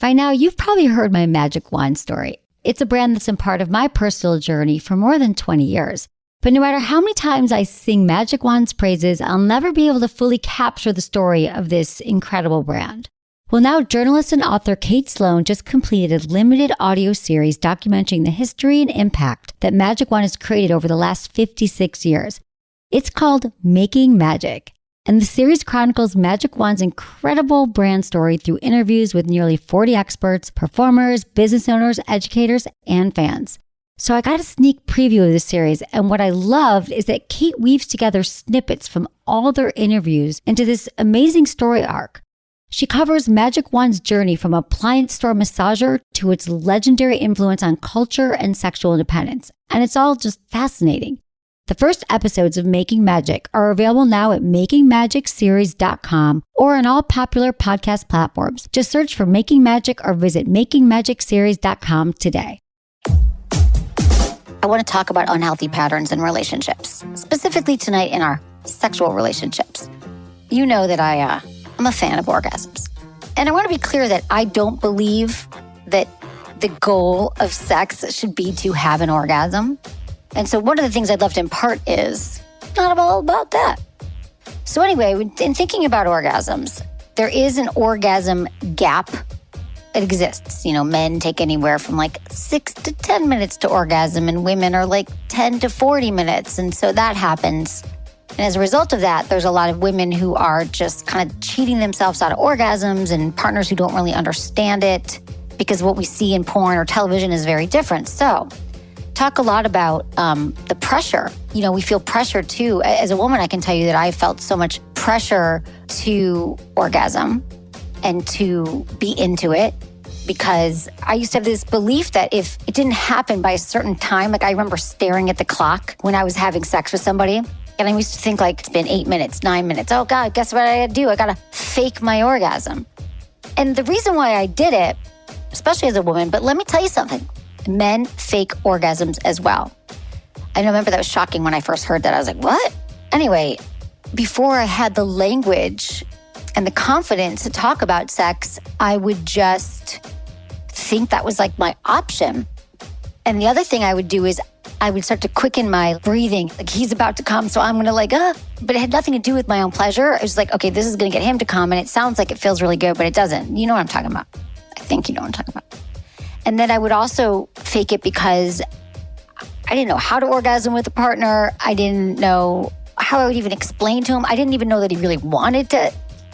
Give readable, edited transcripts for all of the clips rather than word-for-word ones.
By now, you've probably heard my magic wand story. It's a brand that's been part of my personal journey for more than 20 years. But no matter how many times I sing Magic Wand's praises, I'll never be able to fully capture the story of this incredible brand. Well, now journalist and author Kate Sloan just completed a limited audio series documenting the history and impact that Magic Wand has created over the last 56 years. It's called Making Magic. And the series chronicles Magic Wand's incredible brand story through interviews with nearly 40 experts, performers, business owners, educators, and fans. So I got a sneak preview of this series, and what I loved is that Kate weaves together snippets from all their interviews into this amazing story arc. She covers Magic Wand's journey from appliance store massager to its legendary influence on culture and sexual independence, and it's all just fascinating. The first episodes of Making Magic are available now at makingmagicseries.com or on all popular podcast platforms. Just search for Making Magic or visit makingmagicseries.com today. I want to talk about unhealthy patterns in relationships, specifically tonight in our sexual relationships. You know that I'm a fan of orgasms. And I want to be clear that I don't believe that the goal of sex should be to have an orgasm. And so one of the things I'd love to impart is not all about that. So anyway, in thinking about orgasms, there is an orgasm gap. It exists. You know, men take anywhere from like 6 to 10 minutes to orgasm, and women are like 10 to 40 minutes. And so that happens. And as a result of that, there's a lot of women who are just kind of cheating themselves out of orgasms, and partners who don't really understand it because what we see in porn or television is very different. So talk a lot about the pressure. You know, we feel pressure too. As a woman, I can tell you that I felt so much pressure to orgasm and to be into it, because I used to have this belief that if it didn't happen by a certain time, like I remember staring at the clock when I was having sex with somebody, and I used to think like, it's been 8 minutes, 9 minutes. Oh God, guess what I gotta do? I gotta fake my orgasm. And the reason why I did it, especially as a woman, but let me tell you something, men fake orgasms as well. I remember that was shocking when I first heard that. I was like, what? Anyway, before I had the language and the confidence to talk about sex, I would just think that was like my option. And the other thing I would do is I would start to quicken my breathing. Like, he's about to come, so I'm gonna but it had nothing to do with my own pleasure. It was like, okay, this is gonna get him to come, and it sounds like it feels really good, but it doesn't. You know what I'm talking about. I think you know what I'm talking about. And then I would also fake it because I didn't know how to orgasm with a partner. I didn't know how I would even explain to him. I didn't even know that he really wanted to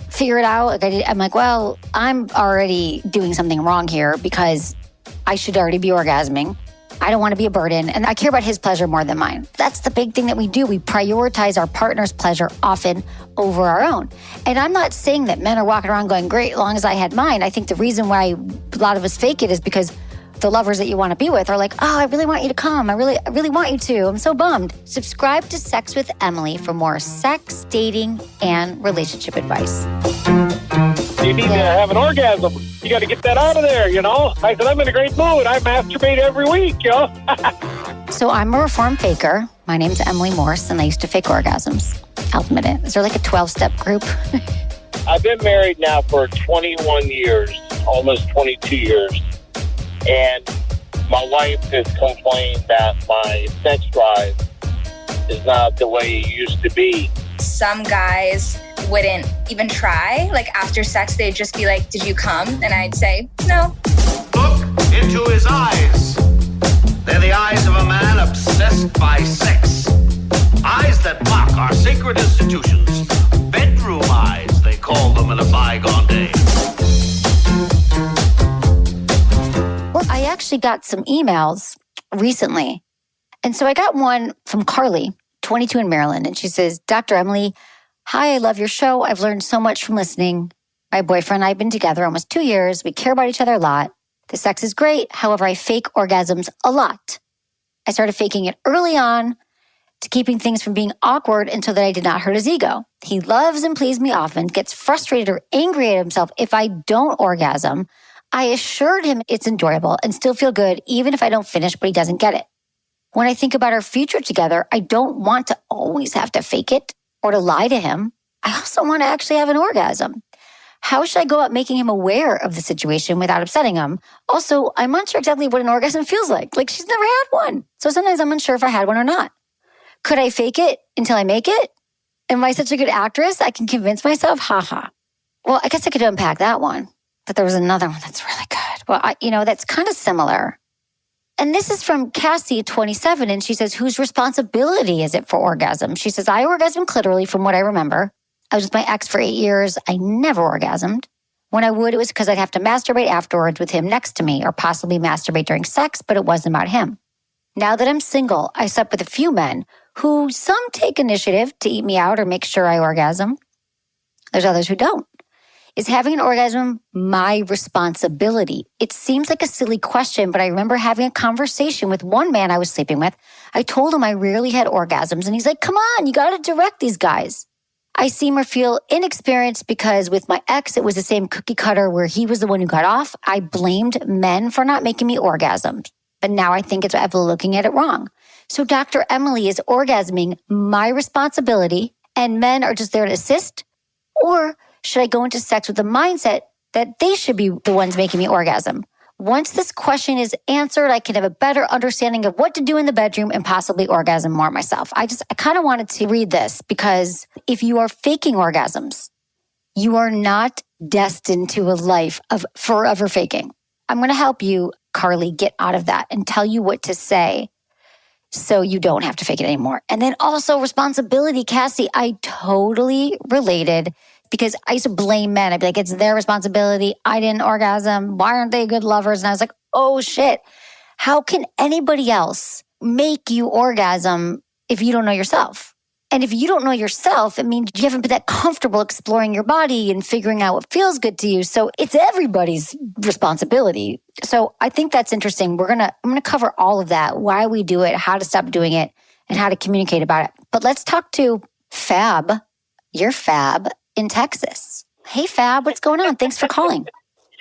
figure it out. I'm like, well, I'm already doing something wrong here because I should already be orgasming. I don't want to be a burden, and I care about his pleasure more than mine. That's the big thing that we do. We prioritize our partner's pleasure often over our own. And I'm not saying that men are walking around going, great, as long as I had mine. I think the reason why a lot of us fake it is because the lovers that you want to be with are like, oh, I really want you to come. I really want you to. I'm so bummed. Subscribe to Sex with Emily for more sex, dating, and relationship advice. You need to have an orgasm. You got to get that out of there, you know? I said, I'm in a great mood. I masturbate every week, you know? So I'm a reformed faker. My name's Emily Morse, and I used to fake orgasms. I'll admit it. Is there like a 12-step group? I've been married now for 21 years, almost 22 years. And my wife has complained that my sex drive is not the way it used to be. Some guys wouldn't even try. Like after sex, they'd just be like, did you come? And I'd say, no. Look into his eyes. They're the eyes of a man obsessed by sex. Eyes that mock our sacred institutions. Bedroom eyes, they call them in a bygone day. Well, I actually got some emails recently. And so I got one from Carly, 22 in Maryland. And she says, Dr. Emily, hi, I love your show. I've learned so much from listening. My boyfriend and I have been together almost 2 years. We care about each other a lot. The sex is great. However, I fake orgasms a lot. I started faking it early on to keeping things from being awkward until that I did not hurt his ego. He loves and pleases me often, gets frustrated or angry at himself if I don't orgasm. I assured him it's enjoyable and still feel good even if I don't finish, but he doesn't get it. When I think about our future together, I don't want to always have to fake it or to lie to him. I also want to actually have an orgasm. How should I go about making him aware of the situation without upsetting him? Also, I'm unsure exactly what an orgasm feels like. Like, she's never had one. So sometimes I'm unsure if I had one or not. Could I fake it until I make it? Am I such a good actress? I can convince myself? Haha. Well, I guess I could unpack that one. But there was another one that's really good. Well, that's kind of similar. And this is from Cassie, 27, and she says, whose responsibility is it for orgasm? She says, I orgasm clitorally from what I remember. I was with my ex for 8 years. I never orgasmed. When I would, it was because I'd have to masturbate afterwards with him next to me or possibly masturbate during sex, but it wasn't about him. Now that I'm single, I slept with a few men who some take initiative to eat me out or make sure I orgasm. There's others who don't. Is having an orgasm my responsibility? It seems like a silly question, but I remember having a conversation with one man I was sleeping with. I told him I rarely had orgasms, and he's like, come on, you got to direct these guys. I seem or feel inexperienced because with my ex, it was the same cookie cutter where he was the one who got off. I blamed men for not making me orgasm, but now I think I'm looking at it wrong. So Dr. Emily, is orgasming my responsibility and men are just there to assist? Or should I go into sex with the mindset that they should be the ones making me orgasm? Once this question is answered, I can have a better understanding of what to do in the bedroom and possibly orgasm more myself. I kind of wanted to read this because if you are faking orgasms, you are not destined to a life of forever faking. I'm going to help you, Carly, get out of that and tell you what to say so you don't have to fake it anymore. And then also responsibility, Cassie, I totally related because I used to blame men. I'd be like, it's their responsibility. I didn't orgasm. Why aren't they good lovers? And I was like, oh shit. How can anybody else make you orgasm if you don't know yourself? And if you don't know yourself, it means you haven't been that comfortable exploring your body and figuring out what feels good to you. So it's everybody's responsibility. So I think that's interesting. I'm going to cover all of that, why we do it, how to stop doing it, and how to communicate about it. But let's talk to Fab. You're Fab in Texas. Hey, Fab, what's going on? Thanks for calling.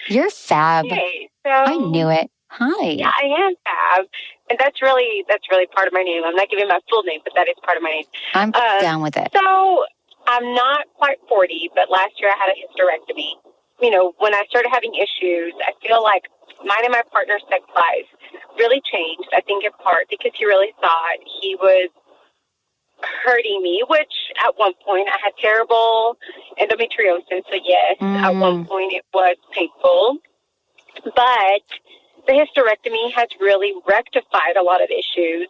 You're Fab. Hey, so I knew it. Hi. Yeah, I am Fab, and that's really part of my name. I'm not giving my full name, but that is part of my name. I'm down with it. So I'm not quite 40, but last year I had a hysterectomy. When I started having issues, I feel like mine and my partner's sex life really changed. I think in part because he really thought he was hurting me, which at one point I had terrible endometriosis. So yes, at one point it was painful, but the hysterectomy has really rectified a lot of issues,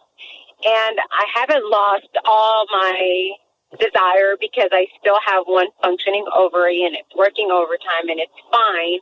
and I haven't lost all my desire because I still have one functioning ovary and it's working overtime and it's fine.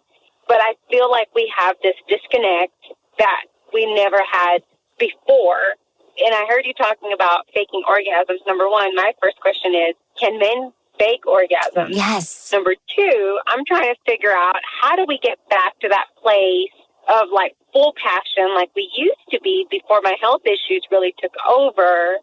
But I feel like we have this disconnect that we never had before. And I heard you talking about faking orgasms. Number one, my first question is, can men fake orgasms? Yes. Number two, I'm trying to figure out how do we get back to that place of like full passion like we used to be before my health issues really took over.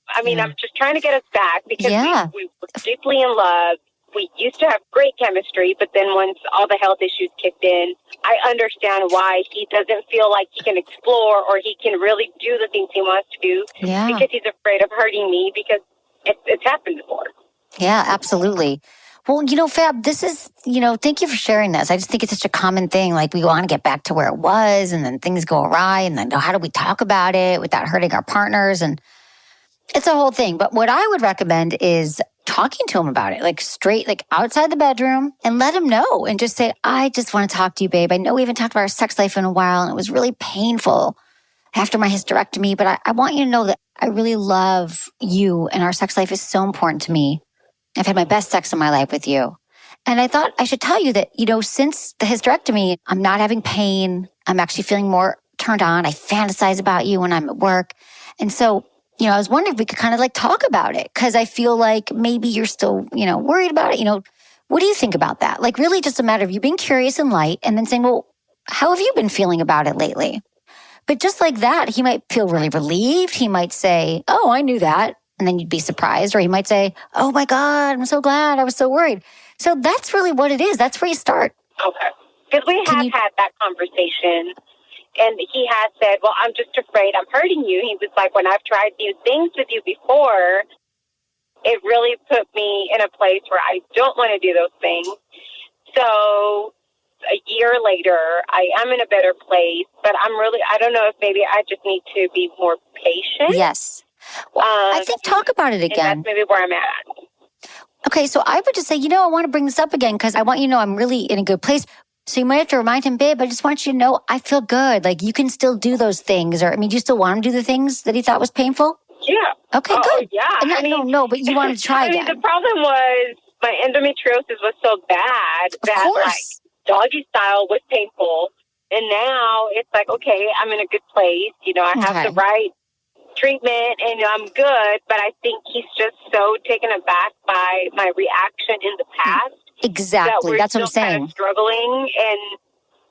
I mean, I'm just trying to get us back because we were deeply in love. We used to have great chemistry, but then once all the health issues kicked in, I understand why he doesn't feel like he can explore or he can really do the things he wants to do because he's afraid of hurting me because it's happened before. Yeah, absolutely. Well, Fab, this is, thank you for sharing this. I just think it's such a common thing. Like we want to get back to where it was and then things go awry and then how do we talk about it without hurting our partners? And it's a whole thing. But what I would recommend is talking to him about it, like straight, like outside the bedroom and let him know and just say, I just want to talk to you, babe. I know we haven't talked about our sex life in a while and it was really painful after my hysterectomy, but I want you to know that I really love you and our sex life is so important to me. I've had my best sex in my life with you. And I thought I should tell you that, since the hysterectomy, I'm not having pain. I'm actually feeling more turned on. I fantasize about you when I'm at work. And so, I was wondering if we could kind of like talk about it because I feel like maybe you're still, worried about it. What do you think about that? Like really just a matter of you being curious and light and then saying, well, how have you been feeling about it lately? But just like that, he might feel really relieved. He might say, oh, I knew that. And then you'd be surprised. Or he might say, oh my God, I'm so glad. I was so worried. So that's really what it is. That's where you start. Okay. Because we have had that conversation. And he has said, well, I'm just afraid I'm hurting you. He was like, when I've tried new things with you before, it really put me in a place where I don't want to do those things. So a year later, I am in a better place, but I don't know if maybe I just need to be more patient. Yes. Well, I think talk about it And again. that's maybe where I'm at. Okay, so I would just say, I want to bring this up again because I want you to know I'm really in a good place. So you might have to remind him, babe, I just want you to know I feel good. Like you can still do those things. Or, do you still want him to do the things that he thought was painful? Yeah. Okay, good. Yeah. No, but you want him to try again. The problem was my endometriosis was so bad that like doggy style was painful. And now it's like, okay, I'm in a good place. I have the right treatment and I'm good. But I think he's just so taken aback by my reaction in the past. Exactly. That's what I'm saying. Kind of struggling. And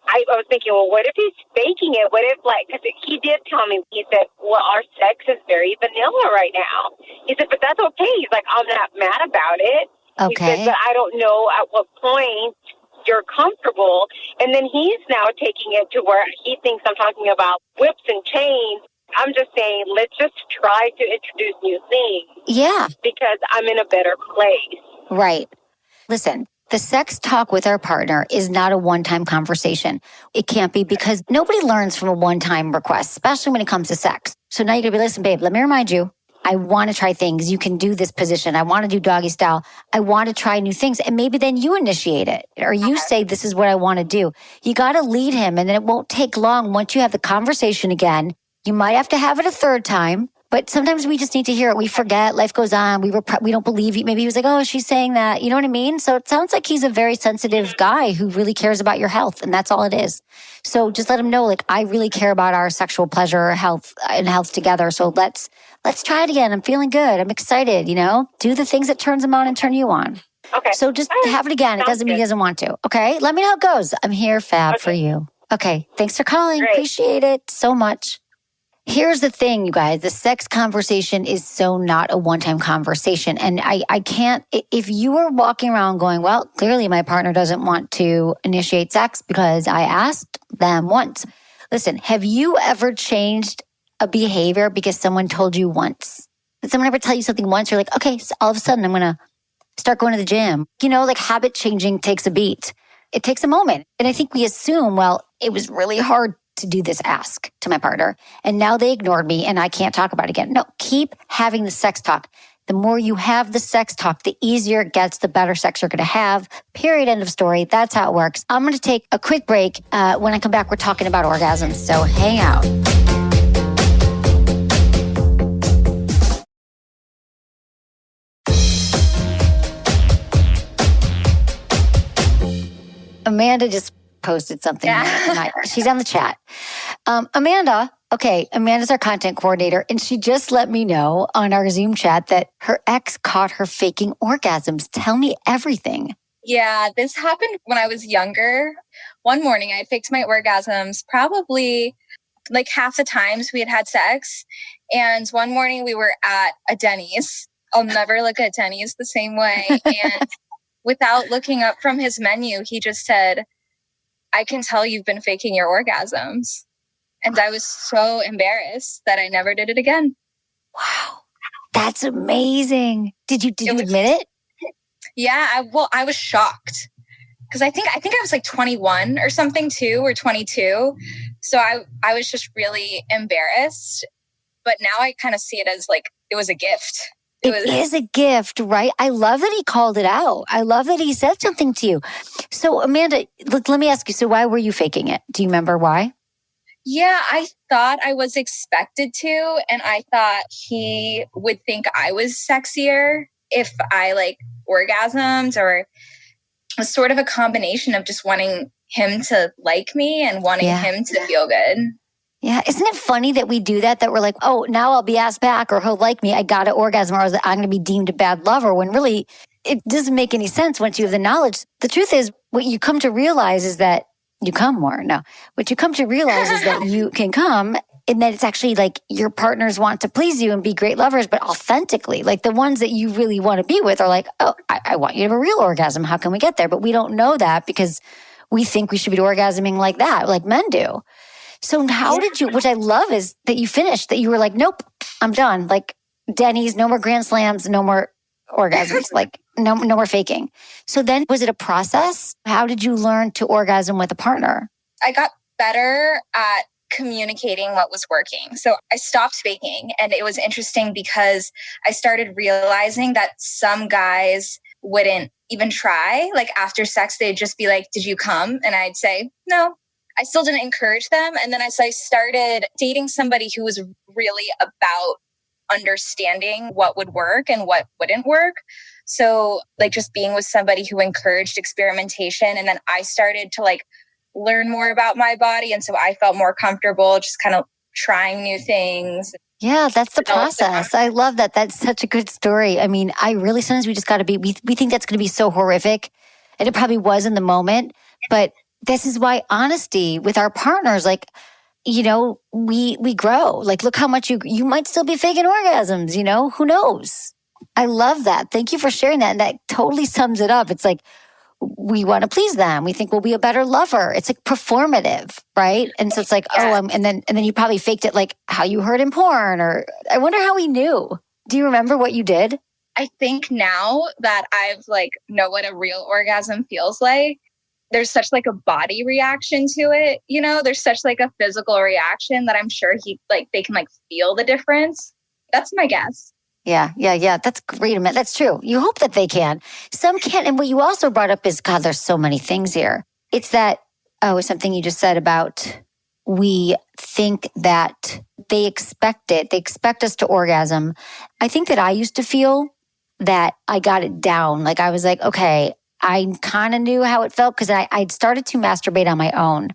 I was thinking, well, what if he's faking it? What if, because he did tell me, he said, well, our sex is very vanilla right now. He said, but that's okay. He's like, I'm not mad about it. Okay. He said, but I don't know at what point you're comfortable. And then he's now taking it to where he thinks I'm talking about whips and chains. I'm just saying, let's just try to introduce new things. Yeah. Because I'm in a better place. Right. Listen, the sex talk with our partner is not a one-time conversation. It can't be because nobody learns from a one-time request, especially when it comes to sex. So now you're going to be, listen, babe, let me remind you, I want to try things. You can do this position. I want to do doggy style. I want to try new things. And maybe then you initiate it or you say, this is what I want to do. You got to lead him and then it won't take long. Once you have the conversation again, you might have to have it a third time. But sometimes we just need to hear it. We forget. Life goes on. We don't believe it. Maybe he was like, oh, she's saying that. You know what I mean? So it sounds like he's a very sensitive guy who really cares about your health. And that's all it is. So just let him know, I really care about our sexual pleasure, health together. So let's try it again. I'm feeling good. I'm excited, Do the things that turns him on and turn you on. Okay. So just have it again. It doesn't mean he doesn't want to. Okay. Let me know how it goes. I'm here, Fab, for you. Okay. Thanks for calling. Great. Appreciate it so much. Here's the thing, you guys. The sex conversation is so not a one-time conversation. And I can't, if you are walking around going, well, clearly my partner doesn't want to initiate sex because I asked them once. Listen, have you ever changed a behavior because someone told you once? Did someone ever tell you something once? You're like, okay, so all of a sudden I'm going to start going to the gym. Habit changing takes a beat. It takes a moment. And I think we assume, well, it was really hard to do this ask to my partner. And now they ignored me and I can't talk about it again. No, keep having the sex talk. The more you have the sex talk, the easier it gets, the better sex you're going to have. Period. End of story. That's how it works. I'm going to take a quick break. When I come back, we're talking about orgasms. So hang out. Amanda just posted something. Yeah. She's on the chat. Amanda's our content coordinator, and she just let me know on our Zoom chat that her ex caught her faking orgasms. Tell me everything. Yeah, this happened when I was younger. One morning, I faked my orgasms probably half the times we had sex. And one morning we were at a Denny's. I'll never look at Denny's the same way. And without looking up from his menu, he just said, I can tell you've been faking your orgasms. And I was so embarrassed that I never did it again. Wow. That's amazing. Did you admit it? Yeah, I was shocked. Because I think I was 21 or something too, or 22. So I was just really embarrassed. But now I kind of see it as it was a gift. It is a gift, right? I love that he called it out. I love that he said something to you. So, Amanda, let me ask you, so why were you faking it? Do you remember why? Yeah, I thought I was expected to, and I thought he would think I was sexier if I orgasms, or it was sort of a combination of just wanting him to like me and wanting him to feel good. Yeah. Isn't it funny that we do that we're like, oh, now I'll be asked back or he'll like me. I got to orgasm or I'm going to be deemed a bad lover, when really it doesn't make any sense once you have the knowledge. The truth is, what you come to realize is that you come more. No, what you come to realize is that you can come, and that it's actually your partners want to please you and be great lovers, but authentically. The ones that you really want to be with are oh, I want you to have a real orgasm. How can we get there? But we don't know that because we think we should be orgasming like that, like men do. So how did you, which I love is that you finished, that you were nope, I'm done. Denny's, no more Grand Slams, no more orgasms. Like no more faking. So then was it a process? How did you learn to orgasm with a partner? I got better at communicating what was working. So I stopped faking. And it was interesting because I started realizing that some guys wouldn't even try. Like after sex, they'd just be like, did you come? And I'd say, no. I still didn't encourage them. And then as I started dating somebody who was really about understanding what would work and what wouldn't work. So like just being with somebody who encouraged experimentation. And then I started to like learn more about my body. And so I felt more comfortable just kind of trying new things. Yeah, that's the process. I love that. That's such a good story. I mean, sometimes we just got to be, we think that's going to be so horrific. And it probably was in the moment. But this is why honesty with our partners, like, you know, we grow. Like, look how much you might still be faking orgasms, you know, who knows? I love that. Thank you for sharing that. And that totally sums it up. It's like, we want to please them. We think we'll be a better lover. It's like performative, right? And so it's like, and then you probably faked it like how you heard in porn, or I wonder how he knew. Do you remember what you did? I think now that I've like know what a real orgasm feels like, there's such like a body reaction to it. You know, there's such like a physical reaction that I'm sure they can like feel the difference. That's my guess. Yeah. That's great. That's true. You hope that they can. Some can't. And what you also brought up is, God, there's so many things here. It's that, something you just said about we think that they expect it. They expect us to orgasm. I think that I used to feel that I got it down. Like I was like, okay, I kind of knew how it felt because I'd started to masturbate on my own.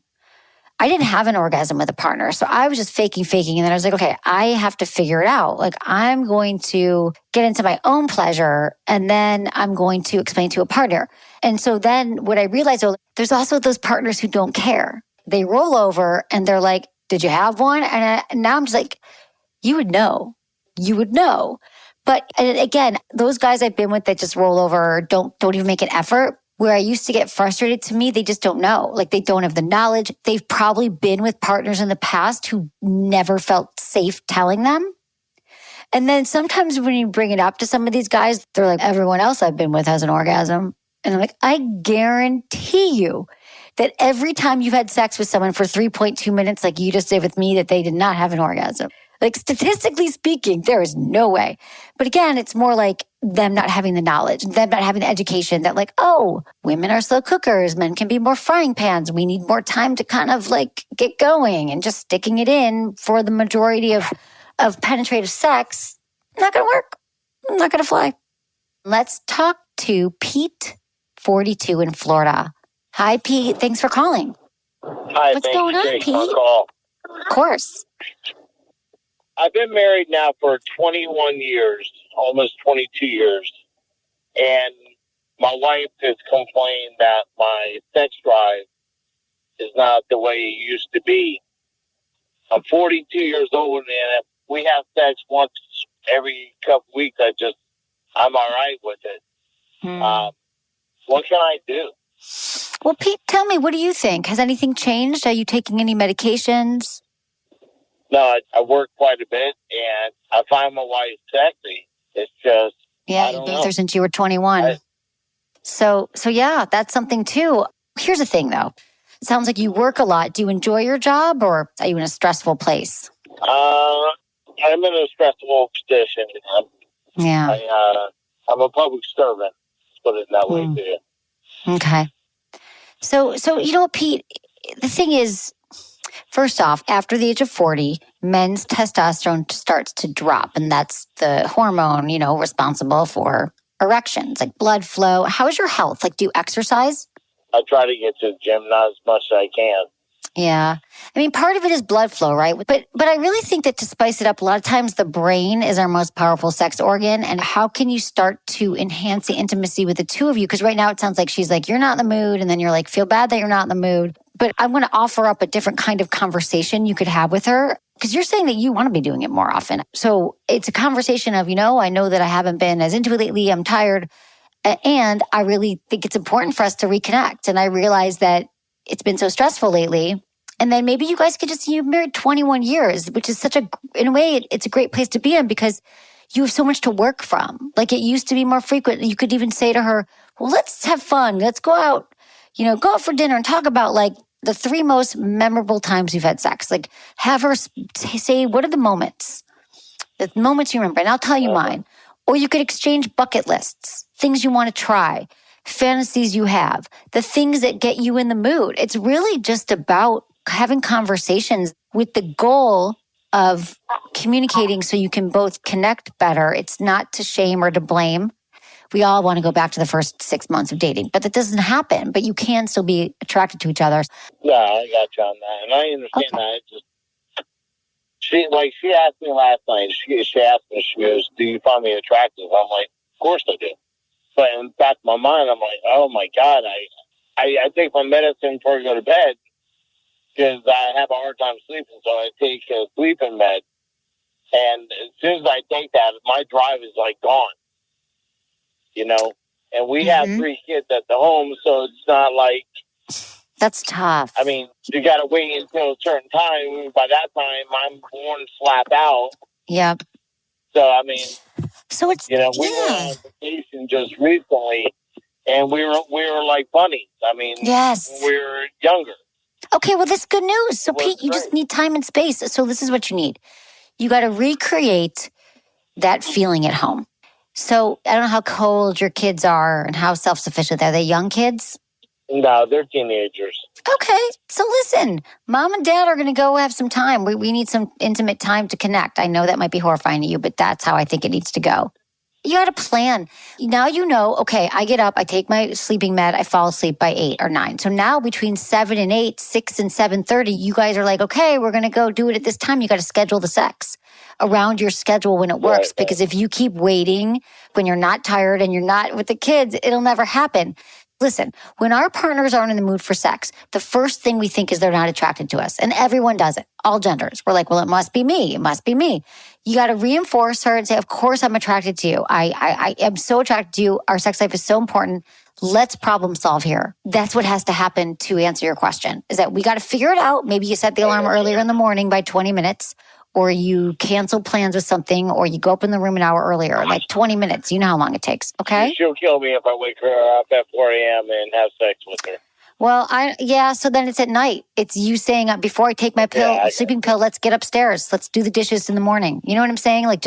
I didn't have an orgasm with a partner. So I was just faking. And then I was like, okay, I have to figure it out. Like I'm going to get into my own pleasure and then I'm going to explain to a partner. And so then what I realized, there's also those partners who don't care. They roll over and they're like, did you have one? And now I'm just like, you would know. But again, those guys I've been with that just roll over or don't even make an effort. Where I used to get frustrated, to me, they just don't know. Like they don't have the knowledge. They've probably been with partners in the past who never felt safe telling them. And then sometimes when you bring it up to some of these guys, they're like, everyone else I've been with has an orgasm. And I'm like, I guarantee you that every time you've had sex with someone for 3.2 minutes, like you just did with me, that they did not have an orgasm. Like statistically speaking, there is no way. But again, it's more like them not having the knowledge, them not having the education that like, oh, women are slow cookers, men can be more frying pans. We need more time to kind of like get going, and just sticking it in for the majority of penetrative sex, not going to work, not going to fly. Let's talk to Pete, 42 in Florida. Hi, Pete. Thanks for calling. Hi, what's going on, Pete? Of course. I've been married now for 21 years, almost 22 years. And my wife has complained that my sex drive is not the way it used to be. I'm 42 years old, and if we have sex once every couple weeks, I'm all right with it. What can I do? Well, Pete, tell me, what do you think? Has anything changed? Are you taking any medications? No, I work quite a bit, and I find my wife sexy. It's just, yeah, you've been with her since you were 21. So yeah, that's something too. Here's the thing, though. It sounds like you work a lot. Do you enjoy your job, or are you in a stressful place? I'm in a stressful position. I'm a public servant. Let's put it that way, too. Okay. So you know what, Pete? The thing is, first off, after the age of 40, men's testosterone starts to drop, and that's the hormone, responsible for erections, like blood flow. How is your health? Like, do you exercise? I try to get to the gym, not as much as I can. Yeah. I mean, part of it is blood flow, right? But I really think that to spice it up, a lot of times the brain is our most powerful sex organ. And how can you start to enhance the intimacy with the two of you? Because right now it sounds like she's like, you're not in the mood. And then you're like, feel bad that you're not in the mood. But I'm going to offer up a different kind of conversation you could have with her. Because you're saying that you want to be doing it more often. So it's a conversation of, I know that I haven't been as into it lately. I'm tired. And I really think it's important for us to reconnect. And I realize that it's been so stressful lately. And then maybe you guys could you've married 21 years, which is in a way, it's a great place to be in, because you have so much to work from. Like it used to be more frequent. You could even say to her, well, let's have fun. Let's go out, go out for dinner and talk about like the 3 most memorable times you've had sex. Like have her say, what are the moments you remember? And I'll tell you mine. Or you could exchange bucket lists, things you want to try, fantasies you have, the things that get you in the mood. It's really just about having conversations with the goal of communicating so you can both connect better. It's not to shame or to blame. We all want to go back to the first 6 months of dating, but that doesn't happen. But you can still be attracted to each other. Yeah, I got you on that. And I understand that. It just, she asked me last night, she asked me, she goes, do you find me attractive? I'm like, of course I do. But in the back of my mind, I'm like, oh my God, I take my medicine before I go to bed because I have a hard time sleeping. So I take a sleeping med. And as soon as I take that, my drive is like gone. And we have 3 kids at the home, so it's not like... That's tough. I mean, you got to wait until a certain time. By that time, I'm born slap out. Yep. So, I mean... So it's... we went on vacation just recently, and we were like bunnies. I mean... Yes. We were younger. Okay, well, that's good news. So, Pete, you just need time and space. So this is what you need. You got to recreate that feeling at home. So I don't know how cold your kids are and how self-sufficient they're. Are they young kids? No, they're teenagers. Okay. So listen, mom and dad are going to go have some time. We need some intimate time to connect. I know that might be horrifying to you, but that's how I think it needs to go. You got to plan. Now okay, I get up, I take my sleeping med, I fall asleep by 8 or 9. So now between 7 and 8, 6 and 7:30, you guys are like, okay, we're going to go do it at this time. You got to schedule the sex around your schedule when it works. Right. Because if you keep waiting when you're not tired and you're not with the kids, it'll never happen. Listen, when our partners aren't in the mood for sex, the first thing we think is they're not attracted to us. And everyone does it, all genders. We're like, well, it must be me. It must be me. You got to reinforce her and say, of course I'm attracted to you. I am so attracted to you. Our sex life is so important. Let's problem solve here. That's what has to happen to answer your question, is that we got to figure it out. Maybe you set the alarm earlier in the morning by 20 minutes, or you cancel plans with something, or you go up in the room an hour earlier, like 20 minutes. You know how long it takes, okay? She'll kill me if I wake her up at 4 a.m. and have sex with her. Well, so then it's at night. It's you saying, before I take my sleeping pill, let's get upstairs. Let's do the dishes in the morning. You know what I'm saying? Like,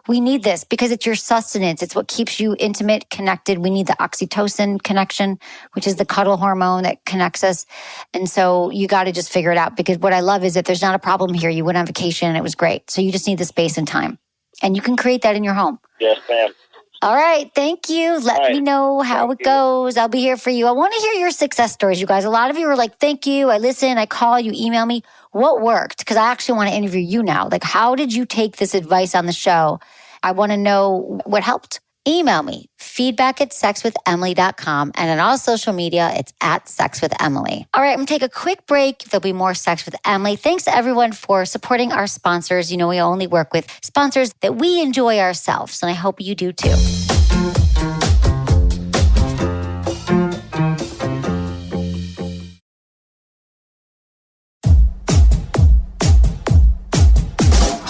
we need this because it's your sustenance. It's what keeps you intimate, connected. We need the oxytocin connection, which is the cuddle hormone that connects us. And so you got to just figure it out, because what I love is that there's not a problem here. You went on vacation and it was great. So you just need the space and time, and you can create that in your home. Yes, ma'am. All right. Thank you. Let me know how it goes. I'll be here for you. I want to hear your success stories, you guys. A lot of you are like, thank you. I listen. I call you, email me. What worked? Because I actually want to interview you now. Like, how did you take this advice on the show? I want to know what helped. Email me, feedback@sexwithemily.com. And on all social media, it's @sexwithemily. All right, I'm going to take a quick break. There'll be more Sex with Emily. Thanks to everyone for supporting our sponsors. We only work with sponsors that we enjoy ourselves, and I hope you do too.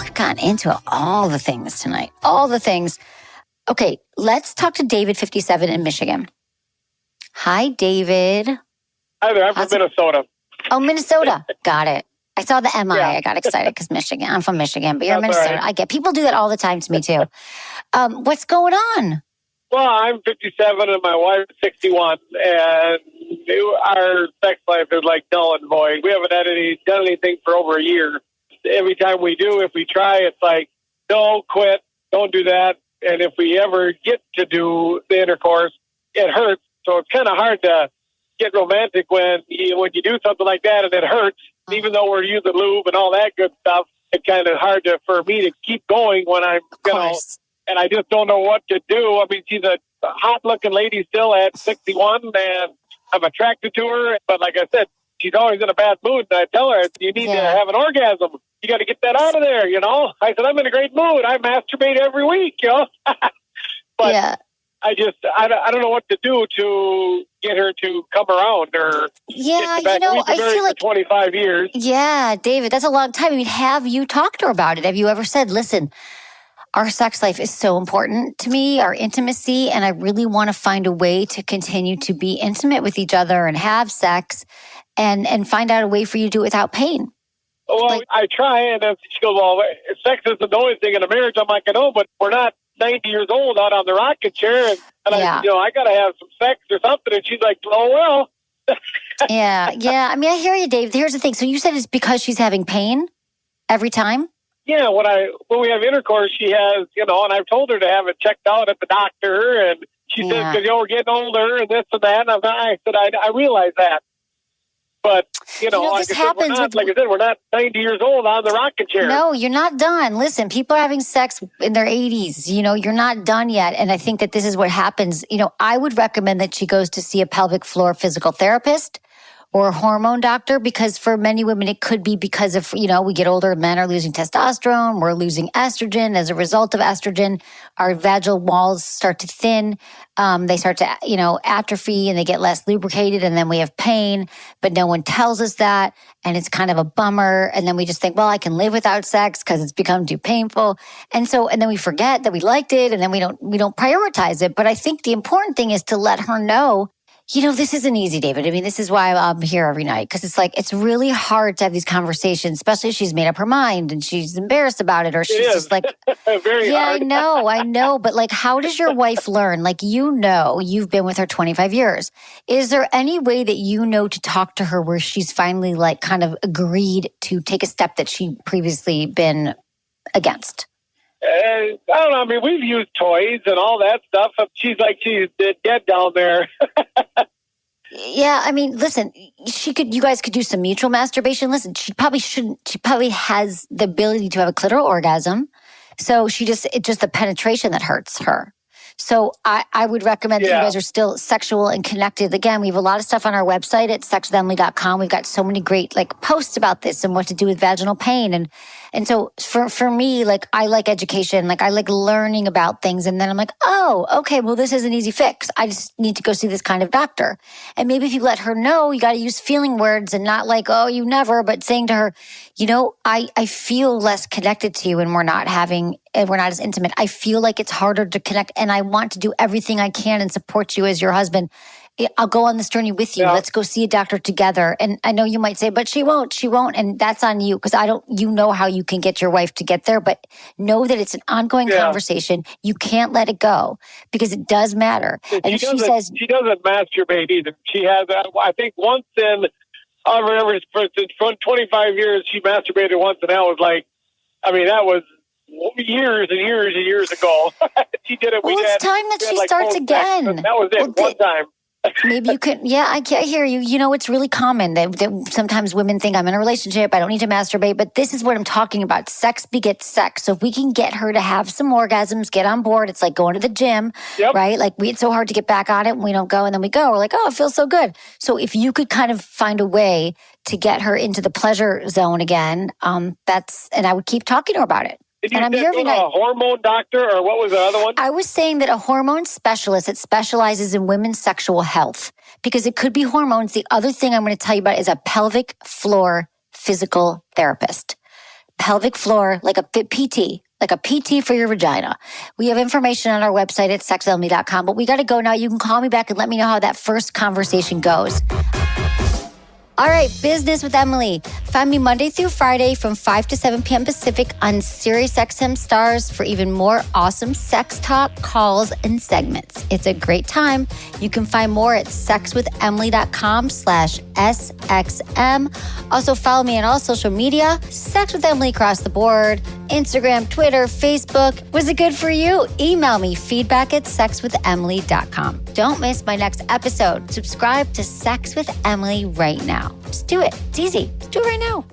We've gotten into all the things tonight, all the things. Okay, let's talk to David, 57, in Michigan. Hi, David. Hi there. I'm from Minnesota. Oh, Minnesota. Got it. I saw the MI. Yeah. I got excited because Michigan. I'm from Michigan, but you're in Minnesota. Right. I get people do that all the time to me too. What's going on? Well, I'm 57 and my wife is 61, and our sex life is like null and void. We haven't done anything for over a year. Every time we do, if we try, it's like, no, quit, don't do that. And if we ever get to do the intercourse, it hurts. So it's kind of hard to get romantic when you do something like that and it hurts. Even though we're using lube and all that good stuff, it's kind of hard for me to keep going when I'm, and I just don't know what to do. I mean, she's a hot-looking lady still at 61, and I'm attracted to her. But like I said, she's always in a bad mood. And I tell her, you need to have an orgasm. You got to get that out of there, I said, I'm in a great mood. I masturbate every week, But I don't know what to do to get her to come around or get back. We've been married for 25 years. Yeah, David, that's a long time. I mean, have you talked to her about it? Have you ever said, listen, our sex life is so important to me, our intimacy, and I really want to find a way to continue to be intimate with each other and have sex and find out a way for you to do it without pain. Well, I try, and then she goes, well, sex isn't the only thing in a marriage. I'm like, no, but we're not 90 years old out on the rocking chair. And I said, I got to have some sex or something. And she's like, oh, well. Yeah. I mean, I hear you, Dave. Here's the thing. So you said it's because she's having pain every time? Yeah, when we have intercourse, she has, and I've told her to have it checked out at the doctor. And she says, because, we're getting older and this and that. And I said, I realize that. But, like I said, we're not 90 years old on the rocking chair. No, you're not done. Listen, people are having sex in their 80s. You're not done yet. And I think that this is what happens. I would recommend that she goes to see a pelvic floor physical therapist or a hormone doctor, because for many women, it could be because of, we get older, men are losing testosterone, we're losing estrogen. As a result of estrogen, our vaginal walls start to thin. They start to, atrophy, and they get less lubricated, and then we have pain, but no one tells us that. And it's kind of a bummer. And then we just think, well, I can live without sex because it's become too painful. And then we forget that we liked it, and then we don't prioritize it. But I think the important thing is to let her know, this isn't easy, David. I mean, this is why I'm here every night, because it's really hard to have these conversations, especially if she's made up her mind and she's embarrassed about it, or she's just like, very hard. I know. But how does your wife learn? You've been with her 25 years. Is there any way that to talk to her where she's finally kind of agreed to take a step that she'd previously been against? I don't know. I mean, we've used toys and all that stuff. She's dead down there. Yeah, I mean, listen, you guys could do some mutual masturbation. Listen, she probably has the ability to have a clitoral orgasm. So it's just the penetration that hurts her. So I would recommend that you guys are still sexual and connected. Again, we have a lot of stuff on our website at sexwithemily.com. We've got so many great posts about this and what to do with vaginal pain. And so for me, I like education. I like learning about things. And then I'm like, oh, okay, well, this is an easy fix. I just need to go see this kind of doctor. And maybe if you let her know, you got to use feeling words and not oh, you never, but saying to her, I feel less connected to you and we're not as intimate. I feel like it's harder to connect, and I want to do everything I can and support you as your husband. I'll go on this journey with you. Yeah. Let's go see a doctor together. And I know you might say, but she won't. And that's on you, because you know how you can get your wife to get there, but know that it's an ongoing conversation. You can't let it go, because it does matter. And if she says she doesn't masturbate either. She has, I think, once in, I remember for 25 years, she masturbated once, and that was that was years and years and years ago. She did it. Well, it's time that she starts again. That was it, one time. Maybe you could, I hear you. It's really common that sometimes women think, I'm in a relationship, I don't need to masturbate, but this is what I'm talking about. Sex begets sex. So if we can get her to have some orgasms, get on board, it's like going to the gym, right? It's so hard to get back on it when we don't go, and then we go. We're like, oh, it feels so good. So if you could kind of find a way to get her into the pleasure zone again, and I would keep talking to her about it. Did you say a hormone doctor, or what was the other one? I was saying that a hormone specialist that specializes in women's sexual health, because it could be hormones. The other thing I'm going to tell you about is a pelvic floor physical therapist. Pelvic floor, like a PT, like a PT for your vagina. We have information on our website at sexwithemily.com, but we got to go now. You can call me back and let me know how that first conversation goes. All right, Business with Emily. Find me Monday through Friday from 5 to 7 p.m. Pacific on SiriusXM Stars for even more awesome sex talk, calls, and segments. It's a great time. You can find more at sexwithemily.com/SXM. Also, follow me on all social media. Sex with Emily across the board. Instagram, Twitter, Facebook. Was it good for you? Email me feedback@sexwithemily.com. Don't miss my next episode. Subscribe to Sex with Emily right now. Just do it. It's easy. Just do it right now.